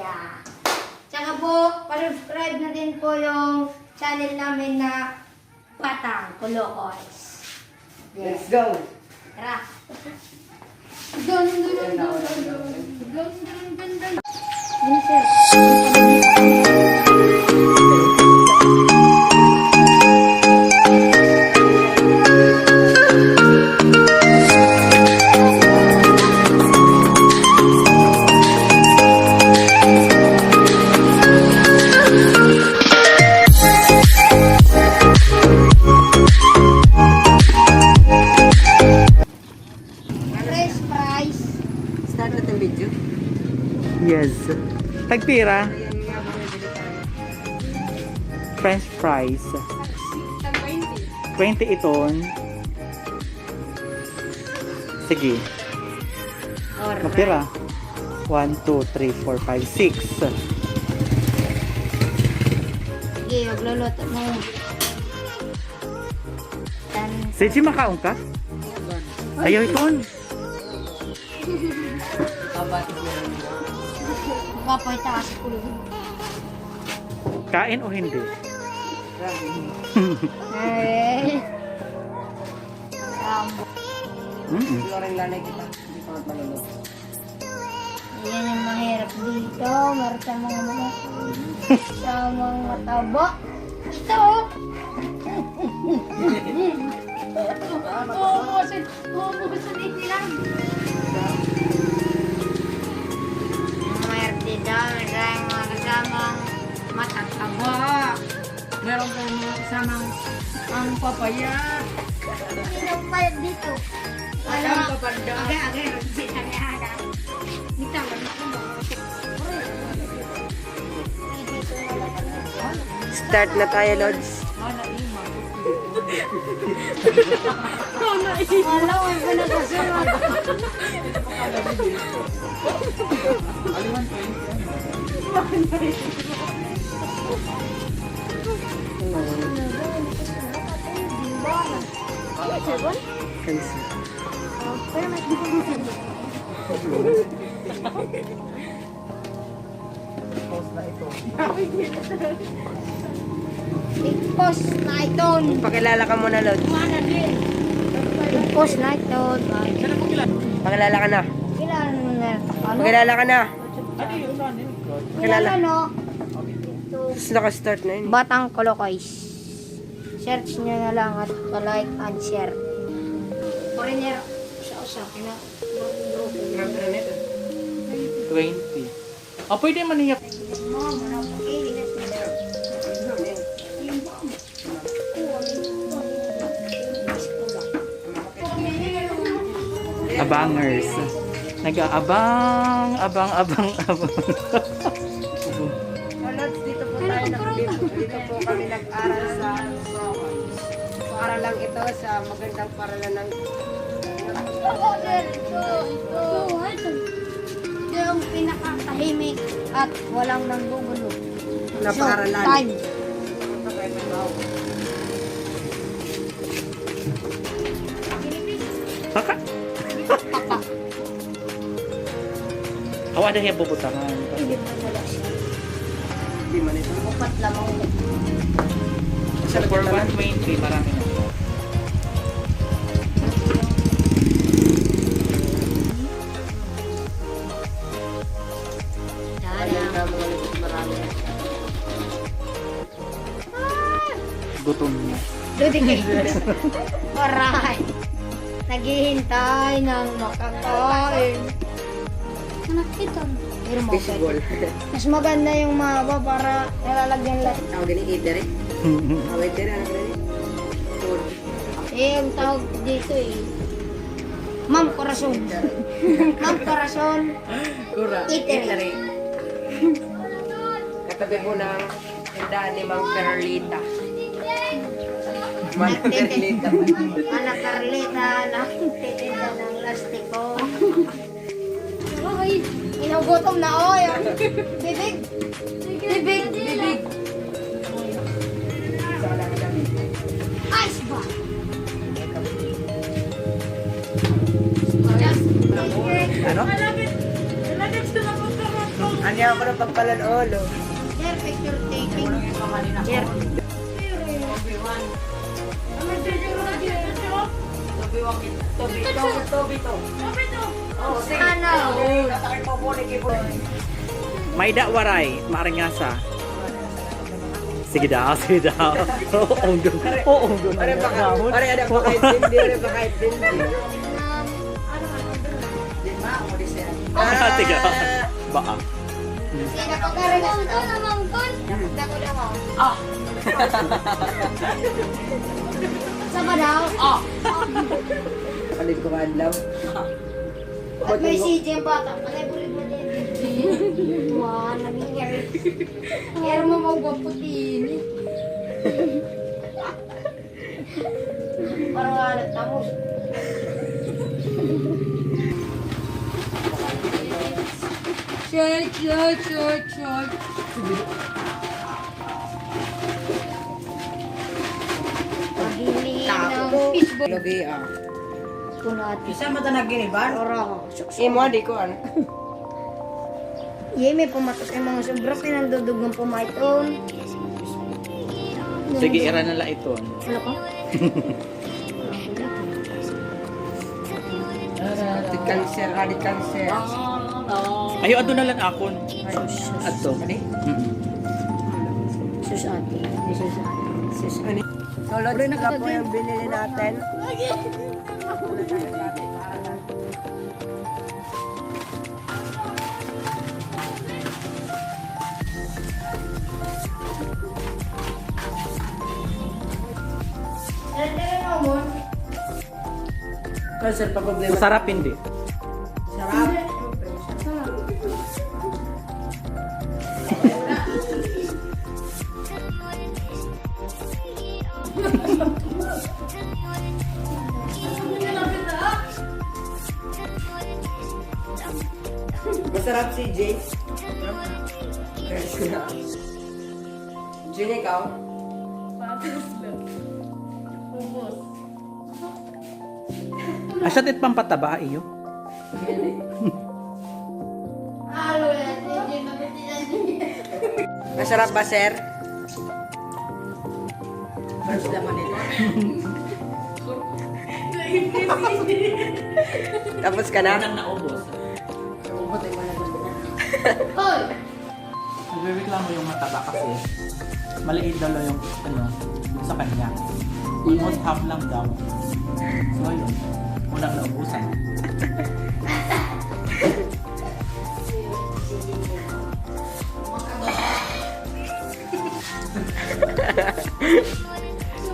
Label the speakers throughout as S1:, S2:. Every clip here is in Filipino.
S1: Yeah. Tsaka po, pa-subscribe na din po yung channel namin na Batang Kulokoys.
S2: Let's go!
S1: Tara! Dun. Ano, sir?
S2: Start natin video.
S3: Yes. Tagpira. French fries. 20 iton. Sige. Magpira. 1, 2, 3, 4, 5, 6.
S1: Sige, magluluto mo.
S3: Sige, makaon ka? Ayaw iton.
S1: Kapoy taas ko.
S3: Kain o hindi?
S1: Ay.
S2: Loreng lalay kita. Hindi pa magpalulog.
S1: Yan yung mahirap dito. Meron sa mga sa mga mataba. Ito. Umubusin din lang. Mahirap dito. Meron mga kasamang matataba.
S2: Meron ka mga kasamang ang papaya.
S1: Hindi na payag dito.
S2: Walang kapanda.
S1: Agay. Dito, wala ko mo.
S2: Start na tayo, Lods.
S1: Wala, ay ka nagkasunod. I-post na ito.
S2: Pakilala ka muna, Lods.
S1: I-post na ito.
S2: Pakilala ka na.
S1: Kilala naman na. Ano?
S2: Pakilala ka na.
S1: Kilala no?
S2: Tapos naka-start na yun.
S1: Batang Kulokoys. Search nyo na lang at like and share. Foreigner sa usakin na.
S3: 20. Oh, pwede man niya. Abangers. Nag-aabang.
S2: Lods, dito po tayo dito po kami nag-aral sa paaralan ito sa magandang paaralan ng
S1: Ito yung pinakatahimik at walang nanggugulo.
S2: na paaralan.
S1: Time.
S3: Baka. Awa na niya bubutangan.
S1: Hindi pa wala siya.
S2: Hindi man ito.
S1: Upat lamang.
S3: Sa for 120, marami na.
S2: Marami.
S3: Gutom niya.
S1: Dudigay. Aray. Naghihintay ng makakain. Anak ito. Pero mo
S2: Fishball.
S1: mas maganda yung mahaba para nalalagyan lahat.
S2: Tawag ni Eder eh. Tawag Eder, ano ka rin?
S1: Eh, ang tawag dito eh. Ma'am Corazon. Ma'am Corazon.
S2: Kura.
S1: Eatery.
S2: Katabi mo ng tindahan ni Mang Perlita. Mang Perlita.
S1: Anak Carlita, nagtitinda ng lastiko. Ay, inugutom na oy. Bibig. Bibig. Ice ba?
S3: Ano?
S2: Ano ako na pagpalanolo?
S1: Sir, picture taking.
S2: Sir.
S1: Ano?
S3: Maida Waray, Maringasa. Sige daw, sige daw. Oo, doon. Oo, doon.
S2: Pare ada pakaintindi, ada pakaintindi.
S3: Tiga. Baa.
S1: Sino ko karang ito naman kon? Dako daw.
S3: Ah.
S1: Sa ba daw? Ah.
S2: Kalit ko adlaw.
S1: At may CJ bata. Panay bulig mo din. Wah, nangyari. Kaya mo magwaputin. Parang alat tapos. Shot. Paghiling ng fishball.
S2: Lagi ah.
S1: Kunati.
S2: Bisa mata nagini ba?
S1: Ora.
S2: Imo di ko an.
S1: Ye, may pumatok yung mga sobra pinandudog ng pumaiton.
S3: Sige, ira na lang ito.
S1: Wala ko?
S2: Di cancer, di cancer.
S3: Ayo, ato na lang akon. Ato.
S2: Ani?
S1: Sus ate. Sus ate.
S2: So, lodi na po yung binili natin. Cancer pa problema.
S3: Masarap hindi.
S2: Sarap. Masarap si Jay. Jay, ikaw?
S3: Asyat it pampataba iyo.
S2: Masarap ba, sir? First naman ito. Tapos ka na?
S3: Nang naubos.
S1: Hoy!
S3: Nagreklamo yung mataba kasi maliit daw lang yung yung sa kanya. Almost half lang daw. So ayun, unang naubusan.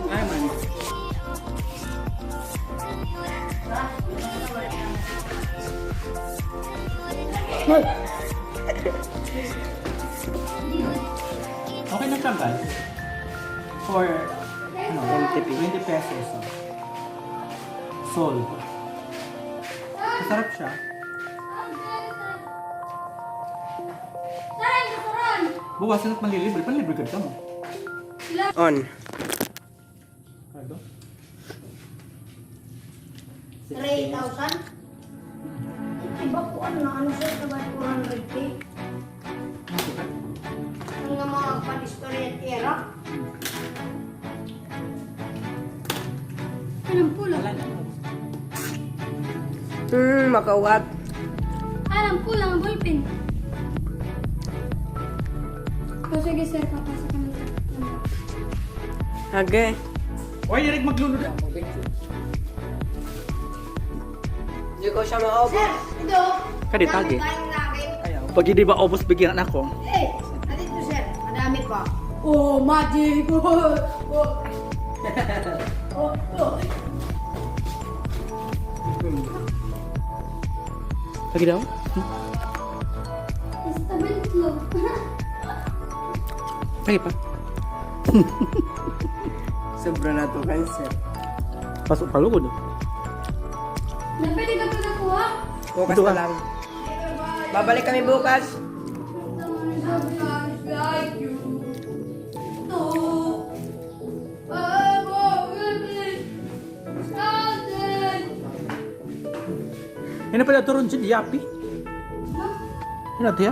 S3: Ay man. Okay na siya guys. For 20 pesos. Sold. Masarap siya. Buwasan at malilibre. Panlibre ka mo.
S2: On.
S3: Ano?
S1: 3,000? Iba po ano sir, sabay 400k. Ang nga mga pan-history at era. Anong pula?
S3: Wala na.
S2: Makawat.
S1: Anong pula ang ballpen? O sige sir, papasok ka na.
S2: Hage.
S3: Uy, Eric, maglunod ako.
S2: Hindi ko siya maubos.
S1: Sir, ito.
S3: Kaditagi.
S1: Madami tayong nugget.
S3: Ayaw. Pag hindi ba obos, bigyan ako.
S1: Eh, nandito sir, madami pa. Oh, magic! Oh.
S3: Lagi daw?
S1: Establishment.
S3: Lagi pa.
S2: Sobra na to, cancer.
S3: Pasok palugod.
S1: Napwede ka ito nakuha?
S2: Bukas
S3: Ito
S2: na
S3: ka.
S2: lang. Babalik kami bukas.
S3: Ini pala turun si Yapi. Ini dia.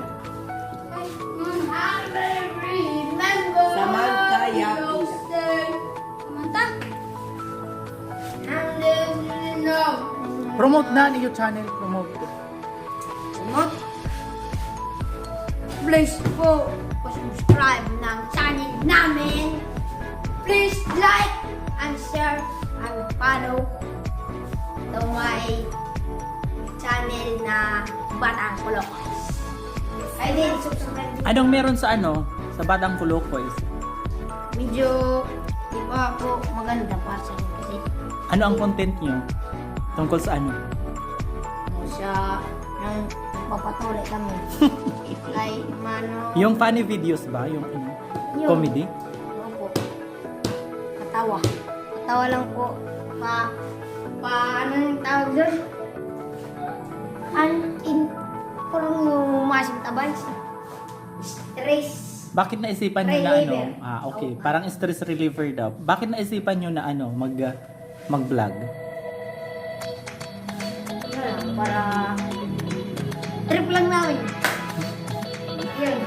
S3: Promote na niyo channel, promote.
S1: Promote. Please po, subscribe ng channel namin. Please like and share and follow to my channel na Batang Kulokos. Ay din, subscribe din.
S3: Anong meron sa ano? Sa Batang Kulokos?
S1: Medyo, di ba po maganda pa sa inyo kasi
S3: Ano ang content niyo? Tungkol sa ano?
S1: sa nang papatuloy kami. Like, mano,
S3: Yung funny videos ba? Yung ano?
S1: Yung-
S3: Comedy?
S1: Opo. Katawa. Katawa lang po. Ano yung tawag doon? Parang yung masim tabay. Stress.
S3: Bakit naisipan niyo na ano?
S1: Reliever.
S3: Okay. Parang stress reliever daw. Bakit naisipan niyo na ano? Mag-vlog?
S1: Ano lang, para trip lang namin. Yun.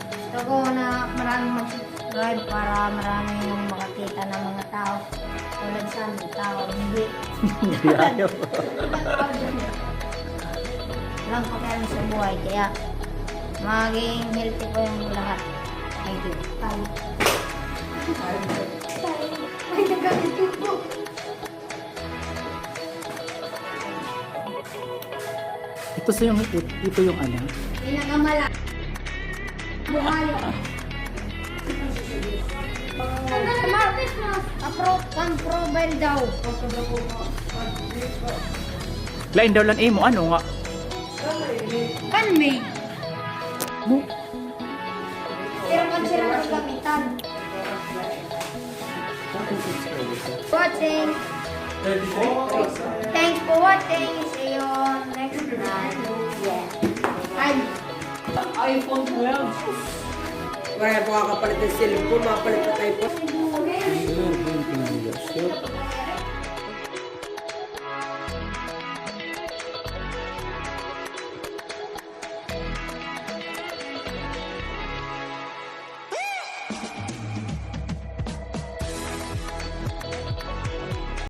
S1: Gusto ko na maraming mag-subscribe para maraming makakita ng mga tao. Tulad sa amin, tao, hindi.
S3: Hindi ayaw.
S1: Walang pakialam sa buhay, kaya maging healthy po yung lahat. Thank you. Tayo. Ay, nagamit ko po.
S3: Ito yung ano?
S1: Pinakamala. Buhay. Martes na. Kapro-profile daw.
S3: Lain daw lang mo. Ano nga?
S1: Kan-made. Pero kan sila magkamitan. Watching. Thanks for watching. See you next time. Yeah.
S3: iPhone 12.
S2: Kaya po kakapalit ng cellphone, makapalit pa tayo po.
S3: Sure, 20 years. Sure.